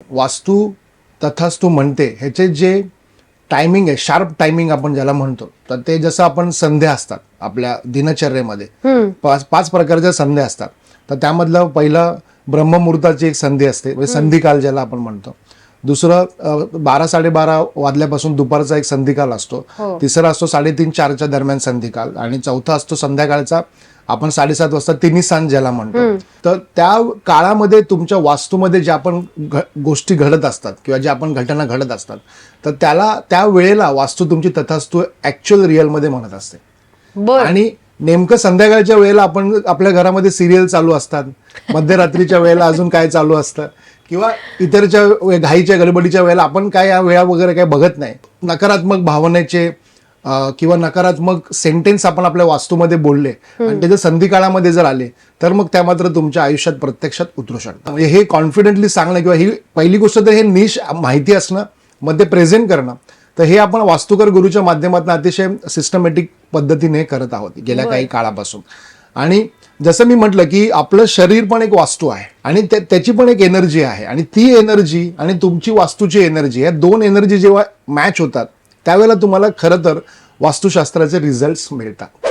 वास्तू तथास्तू म्हणते ह्याचे जे टायमिंग आहे, शार्प टायमिंग आपण ज्याला म्हणतो, तर ते जसं आपण संध्या असतात आपल्या दिनचर्येमध्ये, पाच प्रकारच्या संध्या असतात. तर त्यामधलं पहिलं ब्रह्ममुहूर्ताची एक संधी असते, म्हणजे संधिकाल ज्याला आपण म्हणतो. दुसरं 12-12:30 वाजल्यापासून दुपारचा एक संधिकाल असतो. तिसरा असतो 3:30-4च्या दरम्यान संधिकाल, आणि चौथा असतो संध्याकाळचा आपण 7:30 वाजता तिन्ही सांज ज्याला म्हणतो. तर त्या काळामध्ये तुमच्या वास्तूमध्ये ज्या आपण गोष्टी घडत असतात किंवा ज्या आपण घटना घडत असतात, तर त्या वेळेला वास्तू तुमची तथास्तू ऍक्च्युअल रिअलमध्ये म्हणत असते. आणि नेमकं संध्याकाळच्या वेळेला आपण आपल्या घरामध्ये सिरियल चालू असतात, मध्यरात्रीच्या वेळेला अजून काय चालू असतं, किंवा इतरच्या घाईच्या गडबडीच्या वेळेला आपण काय या वेळा वगैरे काय बघत नाही. नकारात्मक भावनेचे किंवा नकारात्मक सेंटेन्स आपण आपल्या वास्तूमध्ये बोलले आणि ते जर संधिकाळामध्ये जर आले, तर मग त्या मात्र तुमच्या आयुष्यात प्रत्यक्षात उतरू शकतात. म्हणजे हे कॉन्फिडेंटली सांगणं किंवा ही पहिली गोष्ट तर हे निश माहिती असणं, मग ते प्रेझेंट करणं. तर हे आपण वास्तुकार गुरुच्या माध्यमातून अतिशय सिस्टमॅटिक पद्धतीने करत आहोत गेल्या काही काळापासून. आणि जसं मी म्हटलं की आपलं शरीर पण एक वास्तू आहे आणि त्याची पण एक एनर्जी आहे, आणि ती एनर्जी आणि तुमची वास्तूची एनर्जी, या दोन एनर्जी जेव्हा मॅच होतात त्यावेळेला तुम्हाला खरं तर वास्तुशास्त्राचे रिझल्ट्स मिळतात.